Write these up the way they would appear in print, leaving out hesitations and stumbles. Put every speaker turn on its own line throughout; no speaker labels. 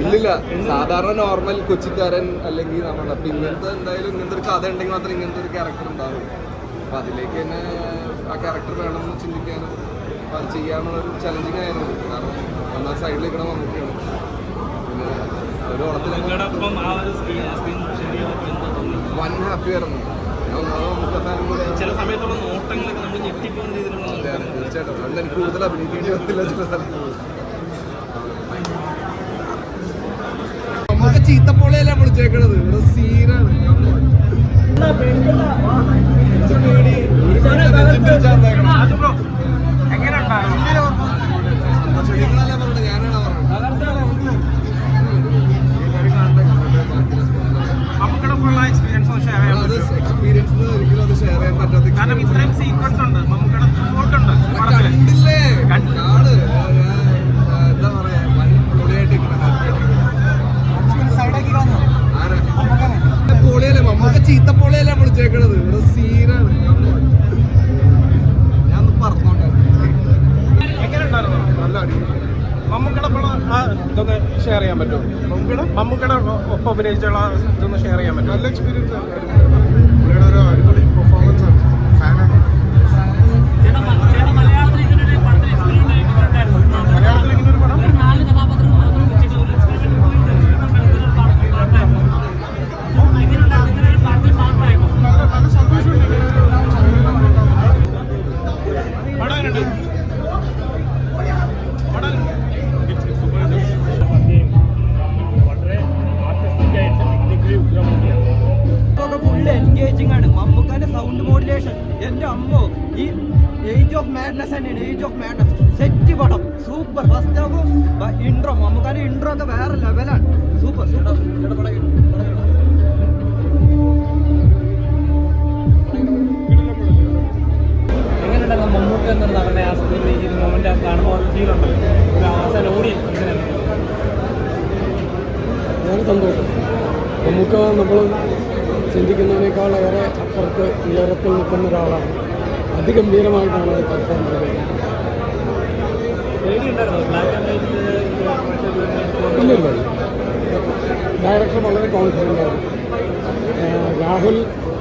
ഇല്ലില്ല, സാധാരണ നോർമൽ കൊച്ചിക്കാരൻ അല്ലെങ്കിൽ നമ്മുടെ ഇങ്ങനത്തെ എന്തായാലും ഇങ്ങനത്തെ ഒരു കഥ ഉണ്ടെങ്കിൽ മാത്രമേ ഇങ്ങനത്തെ ഒരു ക്യാരക്ടർ ഉണ്ടാവും. അപ്പം അതിലേക്ക് തന്നെ ആ ക്യാരക്ടർ വേണമെന്ന് ചിന്തിക്കാനും അത് ചെയ്യാനുള്ളൊരു ചലഞ്ചിങ് ആയിരുന്നു. കാരണം എന്നാൽ സൈഡിലേക്ക് നമുക്കാണ് പിന്നെ ഒരു ഓണത്തിനൊപ്പം വൺ ഹാപ്പി ആയിരുന്നു.
ചില സമയത്തുള്ള നോട്ടങ്ങളൊക്കെ നമ്മൾ ഞെട്ടിപ്പോകുന്ന രീതിയിലുള്ള
തീർച്ചയായിട്ടും അതുകൊണ്ട് എനിക്ക് കൂടുതൽ അഭിനയിക്കേണ്ടി വന്നില്ല ചില സ്ഥലത്ത്. നമുക്ക് ചീത്തപ്പോളെയല്ല വിളിച്ചേക്കണത്, ഇവിടെ സീനാണ്. നിങ്ങളല്ലേ പറഞ്ഞത്, ഞാനാണ് പറഞ്ഞത്. എക്സ്പീരിയൻസ് ഒരിക്കലും അത് ഷെയർ ചെയ്യാൻ പറ്റാത്ത കണ്ടില്ലേ കാട് എന്താ പറയാ വൻ പൊളിയായിട്ട് പൊളിയല്ലേ. നമുക്ക് ചീത്തപ്പൊളിയല്ല വിളിച്ചേക്കണത്, ഇവിടെ സീനാണ്. ഞാൻ പറഞ്ഞോട്ടെ നല്ല അടിപൊളി.
ഇതൊന്ന് ഷെയർ ചെയ്യാൻ പറ്റുമോ? മമ്മൂക്കയുടെ ഒപ്പം അഭിനയിച്ചുള്ള ഇതൊന്ന് ഷെയർ ചെയ്യാൻ പറ്റും?
നല്ല എക്സ്പീരിയൻസ് ആണ്. പുള്ളിയുടെ ഒരു അടിപൊളി പെർഫോമൻസ് ആണ്. ഫാനാണ്.
മലയാളത്തിൽ ഇങ്ങനെ ഒരു പടം എൻഗേജിംഗ് ആണ്. മമ്മൂക്കാന്റെ സൗണ്ട് മോഡുലേഷൻ എന്റെ അമ്മോ, ഈ ഏജ് ഓഫ് മാഡ്നസ് തന്നെയാണ്. ഏജ് ഓഫ് മാഡ്നസ് സെറ്റ് പടം, സൂപ്പർ. ഫസ്റ്റ് ഹാഫും ഇൻട്രോ, മമ്മൂക്കാന്റെ ഇൻട്രോ ഒക്കെ വേറെ ലെവലാണ്. Super super. എങ്ങനെയുണ്ടായിരുന്നു മമ്മൂക്ക എന്നൊരു നടനെ ആ മൊമെന്റ് കാണുമ്പോൾ ഫീലുണ്ട്?
വളരെ സന്തോഷം. മമ്മൂക്ക നമ്മൾ ചിന്തിക്കുന്നതിനേക്കാളേറെ അപ്പുറത്ത് ഉയരത്തിൽ നിൽക്കുന്ന ഒരാളാണ്. അതിഗംഭീരമായിട്ടാണ് പെർഫോം ചെയ്തത്. ഇല്ലില്ല, ഡയറക്ടർ വളരെ കോൺഫിഡൻ്റ് ആണ്. രാഹുൽ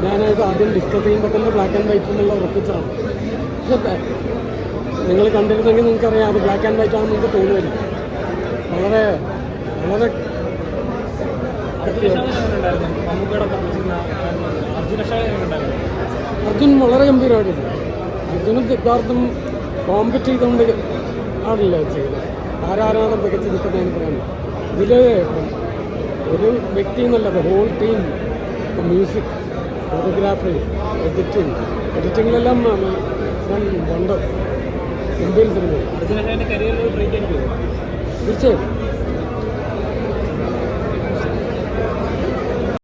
ഞാനായിട്ട് ആദ്യം ഡിസ്കസ് ചെയ്യുമ്പോൾ തന്നെ ബ്ലാക്ക് ആൻഡ് വൈറ്റ് എന്നുള്ള ഉറപ്പിച്ചാണ്. പക്ഷേ നിങ്ങൾ കണ്ടിരുന്നെങ്കിൽ നിങ്ങൾക്കറിയാം അത് ബ്ലാക്ക് ആൻഡ് വൈറ്റ് ആണെന്ന് നിങ്ങൾക്ക് തോന്നുന്നില്ല. വളരെ വളരെ അർജുൻ വളരെ ഗംഭീരമായിട്ടുണ്ട്. അർജുനും സിദ്ധാർത്ഥും കോമ്പറ്റ് ചെയ്തുകൊണ്ട് ആണില്ല ചെയ്തത്. ആരാണ് മികച്ച് നിൽക്കുന്നതെന്ന് പറയാൻ. ഇതിൽ ഒരു വ്യക്തി എന്നല്ല, ഹോൾ ടീം, മ്യൂസിക്, ഫോട്ടോഗ്രാഫി, എഡിറ്റിങ്ങിലെല്ലാം വണ്ടർ. ഗംഭീര സിനിമ.
തീർച്ചയായും